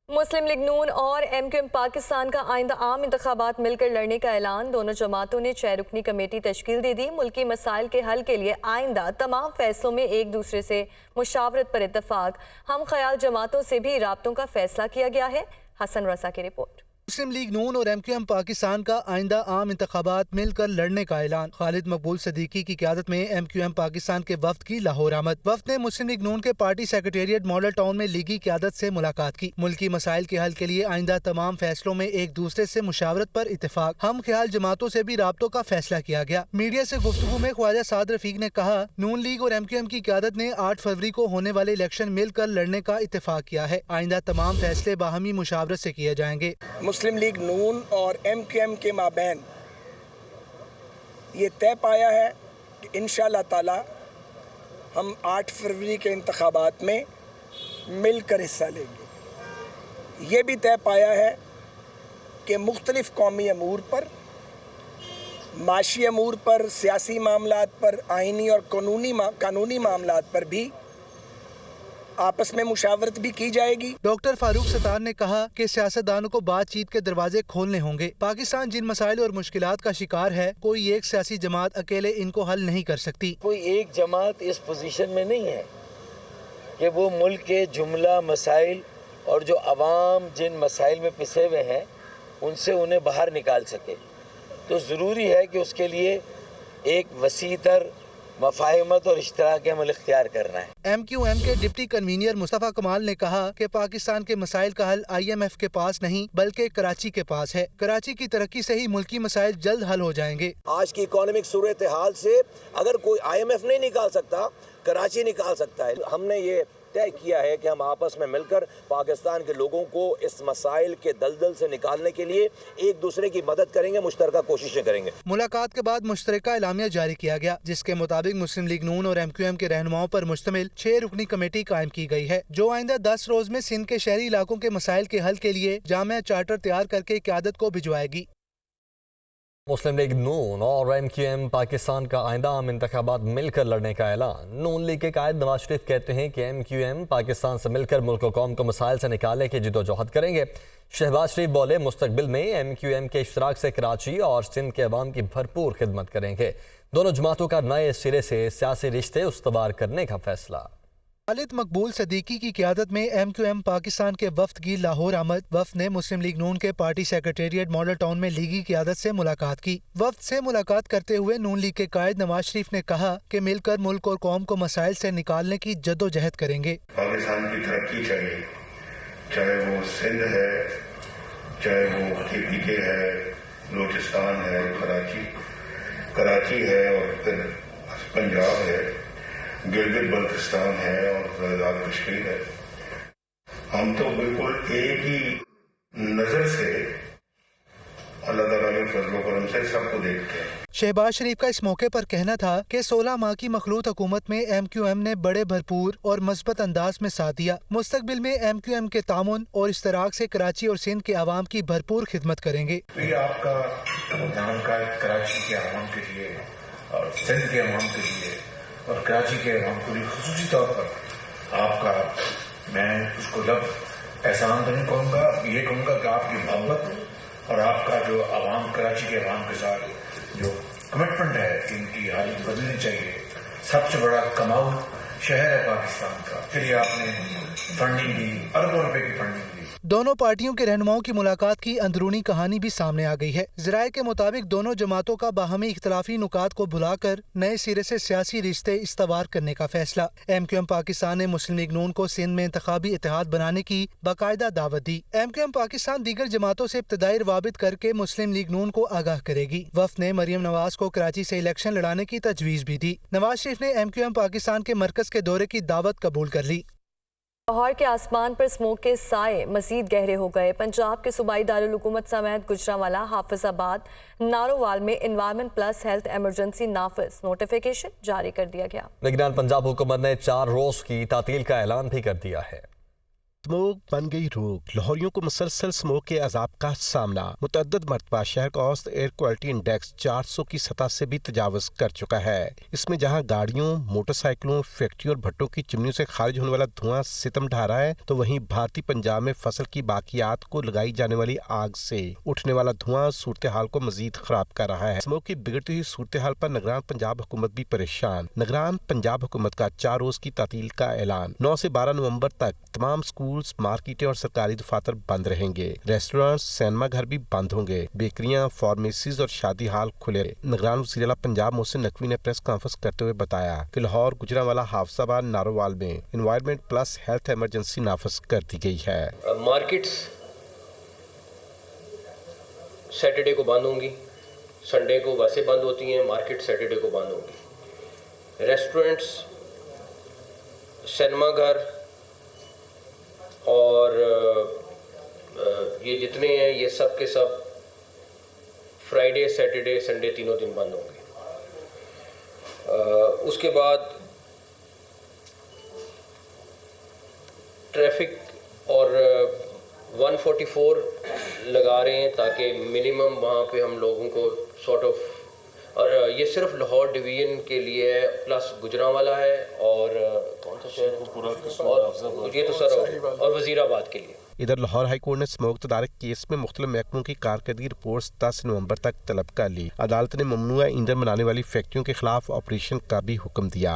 مسلم league نون اور M Q M Pakistan کا آئندہ عام انتخابات مل کر لڑنے کا اعلان۔ دونوں جماعتوں نے 6 رکنی کمیٹی تشکیل دے دی۔ ملکی مسائل کے حل کے لیے آئندہ تمام فیصلوں میں ایک دوسرے سے مشاورت پر اتفاق۔ ہم خیال جماعتوں سے بھی رابطوں کا فیصلہ کیا گیا ہے۔ حسن رضا کی رپورٹ۔ مسلم لیگ نون اور ایم کیو ایم پاکستان کا آئندہ عام انتخابات مل کر لڑنے کا اعلان۔ خالد مقبول صدیقی کی قیادت میں ایم کیو ایم پاکستان کے وفد کی لاہور آمد۔ وفد نے مسلم لیگ نون کے پارٹی سیکریٹریٹ ماڈل ٹاؤن میں لیگی قیادت سے ملاقات کی۔ ملکی مسائل کے حل کے لیے آئندہ تمام فیصلوں میں ایک دوسرے سے مشاورت پر اتفاق۔ ہم خیال جماعتوں سے بھی رابطوں کا فیصلہ کیا گیا۔ میڈیا سے گفتگو میں خواجہ سعد رفیق نے کہا، نون لیگ اور ایم کیو ایم کی قیادت نے 8 فروری کو ہونے والے الیکشن مل کر لڑنے کا اتفاق کیا ہے۔ آئندہ تمام فیصلے باہمی مشاورت سے کیے جائیں گے۔ مسلم لیگ نون اور ایم کیو ایم کے مابین یہ طے پایا ہے کہ انشاءاللہ تعالی ہم 8 فروری کے انتخابات میں مل کر حصہ لیں گے۔ یہ بھی طے پایا ہے کہ مختلف قومی امور پر، معاشی امور پر، سیاسی معاملات پر، آئینی اور قانونی معاملات پر بھی آپس میں مشاورت بھی کی جائے گی۔ ڈاکٹر فاروق ستار نے کہا کہ سیاستدانوں کو بات چیت کے دروازے کھولنے ہوں گے۔ پاکستان جن مسائل اور مشکلات کا شکار ہے، کوئی ایک سیاسی جماعت اکیلے ان کو حل نہیں کر سکتی۔ کوئی ایک جماعت اس پوزیشن میں نہیں ہے کہ وہ ملک کے جملہ مسائل اور جو عوام جن مسائل میں پسے ہوئے ہیں ان سے انہیں باہر نکال سکے۔ تو ضروری ہے کہ اس کے لیے ایک وسیع تر مفاہمت اور اشتراک عمل اختیار کرنا ہے۔ ایم کیو ایم کے ڈپٹی کنوینر مصطفیٰ کمال نے کہا کہ پاکستان کے مسائل کا حل آئی ایم ایف کے پاس نہیں بلکہ کراچی کے پاس ہے۔ کراچی کی ترقی سے ہی ملکی مسائل جلد حل ہو جائیں گے۔ آج کی اکانومک صورتحال سے اگر کوئی آئی ایم ایف نہیں نکال سکتا، کراچی نکال سکتا ہے۔ ہم نے یہ طے کیا ہے کہ ہم آپس میں مل کر پاکستان کے لوگوں کو اس مسائل کے دلدل سے نکالنے کے لیے ایک دوسرے کی مدد کریں گے، مشترکہ کوششیں کریں گے۔ ملاقات کے بعد مشترکہ اعلامیہ جاری کیا گیا، جس کے مطابق مسلم لیگ نون اور ایم کیو ایم کے رہنماؤں پر مشتمل 6 رکنی کمیٹی قائم کی گئی ہے، جو آئندہ 10 روز میں سندھ کے شہری علاقوں کے مسائل کے حل کے لیے جامع چارٹر تیار کر کے قیادت کو بھجوائے گی۔ مسلم لیگ نون اور ایم کیو ایم پاکستان کا آئندہ عام انتخابات مل کر لڑنے کا اعلان۔ نون لیگ کے قائد نواز شریف کہتے ہیں کہ ایم کیو ایم پاکستان سے مل کر ملک و قوم کو مسائل سے نکالنے کی جدوجہد کریں گے۔ شہباز شریف بولے، مستقبل میں ایم کیو ایم کے اشتراک سے کراچی اور سندھ کے عوام کی بھرپور خدمت کریں گے۔ دونوں جماعتوں کا نئے سرے سے سیاسی رشتے استوار کرنے کا فیصلہ۔ خالد مقبول صدیقی کی قیادت میں ایم کیو ایم پاکستان کے وفد کی لاہور آمد۔ وفد نے مسلم لیگ نون کے پارٹی سیکریٹریٹ ماڈل ٹاؤن میں لیگی قیادت سے ملاقات کی۔ وفد سے ملاقات کرتے ہوئے نون لیگ کے قائد نواز شریف نے کہا کہ مل کر ملک اور قوم کو مسائل سے نکالنے کی جدوجہد کریں گے۔ پاکستان کی ترقی چاہیے، چاہے وہ سندھ ہے، چاہے وہ KPK ہے، بلوچستان ہے، کراچی ہے، اور پھر پنجاب ہے، گلگت بلتستان ہے، اور آزاد کشمیر ہے۔ ہم تو بالکل ایک ہی نظر سے اللہ تعالیٰ کے فضل و کرم سے سب کو دیکھتے ہیں۔ شہباز شریف کا اس موقع پر کہنا تھا کہ 16 ماہ کی مخلوط حکومت میں ایم کیو ایم نے بڑے بھرپور اور مثبت انداز میں ساتھ دیا۔ مستقبل میں ایم کیو ایم کے تعاون اور اشتراک سے کراچی اور سندھ کے عوام کی بھرپور خدمت کریں گے۔ یہ آپ کا نام کا کراچی کے عوام کے لیے اور سندھ کے عوام کے لیے اور کراچی کے عوام کے لیے خصوصی طور پر آپ کا، میں اس کو لفظ احسان تو نہیں کہوں گا، یہ کہوں گا کہ آپ کی محبت اور آپ کا جو عوام، کراچی کے عوام کے ساتھ جو کمٹمنٹ ہے کہ ان کی حالت بدلنی چاہیے۔ سب سے بڑا کماؤ شہر ہے پاکستان کا، پھر یہ آپ نے فنڈنگ دی، اربوں روپے کی فنڈنگ دی۔ دونوں پارٹیوں کے رہنماؤں کی ملاقات کی اندرونی کہانی بھی سامنے آ گئی ہے۔ ذرائع کے مطابق دونوں جماعتوں کا باہمی اختلافی نکات کو بھلا کر نئے سرے سے سیاسی رشتے استوار کرنے کا فیصلہ۔ ایم کیو ایم پاکستان نے مسلم لیگ نون کو سندھ میں انتخابی اتحاد بنانے کی باقاعدہ دعوت دی۔ ایم کیو ایم پاکستان دیگر جماعتوں سے ابتدائی روابط کر کے مسلم لیگ نون کو آگاہ کرے گی۔ وفد نے مریم نواز کو کراچی سے الیکشن لڑانے کی تجویز بھی دی۔ نواز شریف نے ایم کیو ایم پاکستان کے مرکز کے دورے کی دعوت قبول کر لی۔ لاہور کے آسمان پر اسموگ کے سائے مزید گہرے ہو گئے۔ پنجاب کے صوبائی دارالحکومت سمیت گجرانوالہ، حافظ آباد، نارووال میں انوائرمنٹ پلس ہیلتھ ایمرجنسی نافذ، نوٹیفیکیشن جاری کر دیا گیا۔ لیکن پنجاب حکومت نے 4 روز کی تعطیل کا اعلان بھی کر دیا ہے۔ स्मोक बन गई रोग। लाहौरियों को मुसलसल स्मोक के अजाब का सामना। मुतअद्दिद मरतबा शहर का औसत एयर क्वालिटी इंडेक्स 400 की सतह से भी तजावज़ कर चुका है। इसमें जहां गाड़ियों, मोटरसाइकिलों, फैक्ट्रियों और भट्टों की चिमनियों से खारिज होने वाला धुआं सितम ढा रहा है, तो वहीं भारतीय पंजाब में फसल की बाकियात को लगाई जाने वाली आग से उठने वाला धुआं सूरत हाल को मजीद खराब कर रहा है। स्मोक की बिगड़ती हुई सूरत हाल पर निगरान पंजाब हुकूमत भी परेशान। निगरान पंजाब हुकूमत का 4 रोज की तातील का ऐलान। 9 से 12 नवंबर तक तमाम स्कूल, मार्केटें और सरकारी दफातर बंद रहेंगे। रेस्टोरेंट, सिनेमा घर भी बंद होंगे। बेकरियां, फार्मेसीज और शादी हाल खुले। निगरान वज़ीर आला पंजाब मोहसिन नकवी ने प्रेस कॉन्फ्रेंस करते हुए बताया कि लाहौर, गुजरांवाला, हाफसाबाद, नारोवाल में एनवायरनमेंट प्लस हेल्थ इमरजेंसी नाफिज कर दी गई है। मार्केट्स सैटरडे को बंद होंगी, संडे को वैसे बंद होती हैं, मार्केट सैटरडे को बंद होंगी। रेस्टोरेंट्स, सिनेमा घर और ये जितने हैं ये सब के सब फ्राइडे, सैटरडे, संडे तीनों दिन बंद होंगे। उसके बाद ट्रैफिक और 144 लगा रहे हैं ताकि मिनिमम वहाँ पे हम लोगों को सॉर्ट ऑफ, और ये सिर्फ लाहौर डिवीजन के लिए है, प्लस गुजरांवाला है और कौन सा शहर और ये तो सर और वजीराबाद के लिए। इधर लाहौर हाई कोर्ट ने स्मोक तदारक केस में मुख्तलिफ महकमों की कारकर्दगी रिपोर्ट 10 नवंबर तक तलब कर ली। अदालत ने ममनुआ ईंधन बनाने वाली फैक्ट्रियों के खिलाफ ऑपरेशन का भी हुक्म दिया।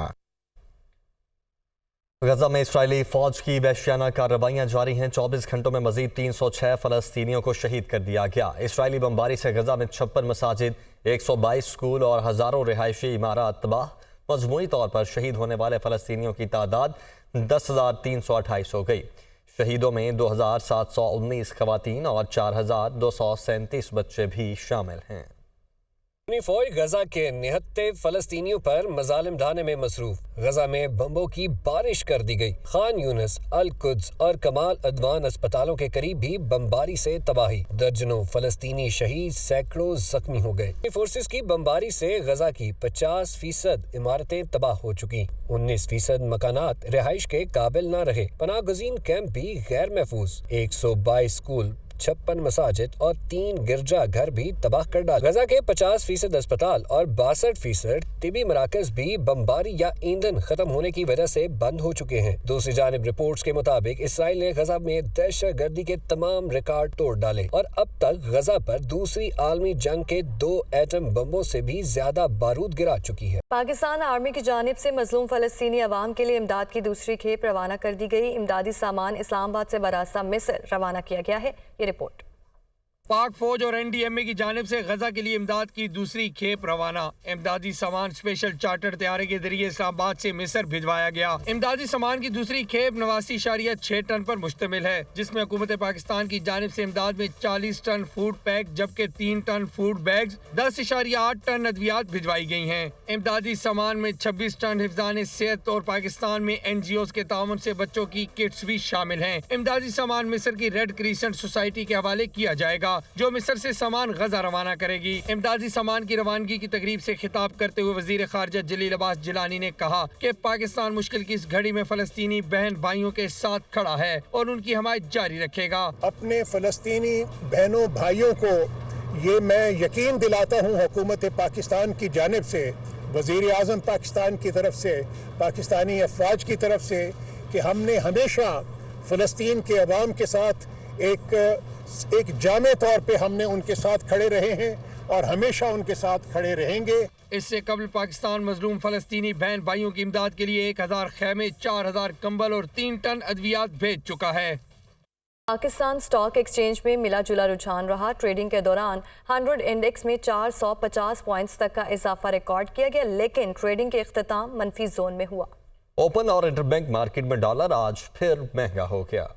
गजा में इस्राएली फौज की वहशियाना कार्रवाइयां जारी हैं। 24 घंटों में मजीद 306 फलस्तीनियों को शहीद कर दिया गया। इस्राएली बमबारी से गजा में 56 मसाजिद, 122 स्कूल और हजारों रिहायशी इमारत तबाह। मजमूई तौर पर शहीद होने वाले फलस्तीनियों की तादाद 10,328 हो गई। शहीदों में 2,719 खवातीन और 4,237 बच्चे भी शामिल हैं। फौज गजा के निहत्ते फलस्तीनियों पर मजालिम ढाने में मसरूफ। गजा में बम्बों की बारिश कर दी गई। खान यूनिस, अल कुद्स और कमाल अदवान अस्पतालों के करीब भी बमबारी से तबाही। दर्जनों फलस्तीनी शहीद, सैकड़ों जख्मी हो गए। फोर्सेस की बमबारी से गजा की 50% इमारतें तबाह हो चुकी। 19% मकानात रिहाइश के काबिल न रहे। पनाह गुज़ीन कैंप भी गैर महफूज। 122 स्कूल, 56 मसाजिद और 3 गिरजा घर भी तबाह कर डाले। गजा के 50% अस्पताल और 62% तिबी मराकज भी बमबारी या ईंधन खत्म होने की वजह से बंद हो चुके हैं। दूसरी जानिब रिपोर्ट्स के मुताबिक इसराइल ने गजा में दहशतगर्दी के तमाम रिकॉर्ड तोड़ डाले और अब तक गजा पर दूसरी आलमी जंग के 2 एटम बमों से भी ज्यादा बारूद गिरा चुकी है। पाकिस्तान आर्मी की जानिब से मजलूम फलस्तीनी अवाम के लिए इमदाद की दूसरी खेप रवाना कर दी गई। इमदादी सामान इस्लामाबाद से बरास्ता मिस्र रवाना किया गया है। ये रिपोर्ट। पाक फौज और NDMA की जानिब से गजा के लिए इमदाद की दूसरी खेप रवाना। इमदादी सामान स्पेशल चार्टर तैयारे के जरिए इस्लामाबाद से मिस्र भिजवाया गया। इमदादी सामान की दूसरी खेप 89.6 टन पर मुश्तमिल है, जिसमें हुकूमत पाकिस्तान की जानिब से इमदाद में 40 टन फूड पैक जबकि 3 टन फूड बैग्स, 10.8 टन अद्वियात भिजवाई गई हैं। इमदादी सामान में 26 टन हिफ्ज़ान सेहत और पाकिस्तान में NGOs के ताउन से बच्चों की किट्स भी शामिल हैं। इमदादी सामान मिस्र की रेड क्रिसेंट सोसाइटी के हवाले किया जाएगा, जो मिस्र से सामान गजा रवाना करेगी। इमदादी सामान की रवानगी की तकरीब से खिताब करते हुए वजीर खारजा जलील अब्बास जिलानी ने कहा कि पाकिस्तान मुश्किल की इस घड़ी में फलस्तीनी बहन भाइयों के साथ खड़ा है और उनकी हमायत जारी रखेगा। अपने फलस्तीनी बहनों भाइयों को ये मैं यकीन दिलाता हूँ हुकूमत पाकिस्तान की जानिब से, वजीर आज़म पाकिस्तान की तरफ से, पाकिस्तानी अफवाज की तरफ से, कि हमने हमेशा फलस्तीन के अवाम के साथ एक जामे तौर पे हमने उनके साथ खड़े रहे हैं और हमेशा उनके साथ खड़े रहेंगे। इससे कबल पाकिस्तान मजलूम फलस्तीनी बहन भाइयों की इमदाद के लिए 1000 खैमे, 4000 कंबल और 3 टन अद्वियात भेज चुका है। पाकिस्तान स्टॉक एक्सचेंज में मिला जुला रुझान रहा। ट्रेडिंग के दौरान 100 इंडेक्स में 450 पॉइंट्स तक का इजाफा रिकॉर्ड किया गया, लेकिन ट्रेडिंग के इख्तिताम मनफी जोन में हुआ। ओपन और इंटरबैंक मार्केट में डॉलर आज फिर महंगा हो गया।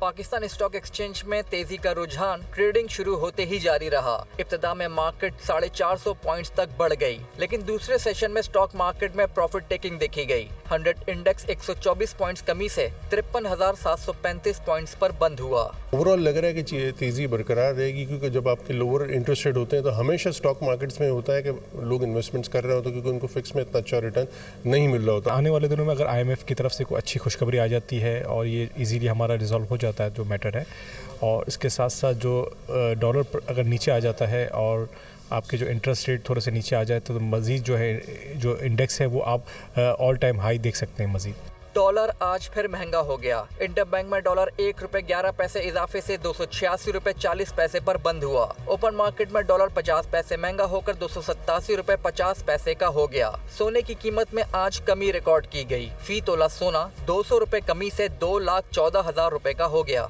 पाकिस्तान स्टॉक एक्सचेंज में तेजी का रुझान ट्रेडिंग शुरू होते ही जारी रहा। इब्तिदा में मार्केट 450 पॉइंट्स तक बढ़ गई, लेकिन दूसरे सेशन में स्टॉक मार्केट में प्रॉफिट टेकिंग देखी गई। 100 इंडेक्स 124 पॉइंट्स कमी से 53,735 पॉइंट्स पर बंद हुआ। ओवरऑल लग रहा है कि तेजी बरकरार रहेगी, क्योंकि जब आपके लोअर इंटरेस्ट रेट होते हैं तो हमेशा स्टॉक मार्केट्स में होता है कि लोग इन्वेस्टमेंट्स कर रहे होते हैं, क्योंकि उनको फिक्स में इतना अच्छा रिटर्न नहीं मिल रहा होता। आने वाले दिनों में अगर IMF की तरफ से कोई अच्छी खुशखबरी आ जाती है और ये इजीली हमारा रिजॉल्व हो जाता है जो मैटर है, और इसके साथ साथ जो डॉलर अगर नीचे आ जाता है और आपके जो इंटरेस्ट रेट थोड़े से नीचे आ जाए तो मज़ीद जो है जो इंडेक्स है वो आप ऑल टाइम हाई देख सकते हैं मज़ीद। डॉलर आज फिर महंगा हो गया। इंटरबैंक में डॉलर 1 रुपए 11 पैसे इजाफे से 286 रुपए 40 पैसे पर बंद हुआ। ओपन मार्केट में डॉलर 50 पैसे महंगा होकर 287 रुपए 50 पैसे का हो गया। सोने की कीमत में आज कमी रिकॉर्ड की गई। फी तोला सोना 200 रुपए कमी से 2,14,000 रुपए का हो गया।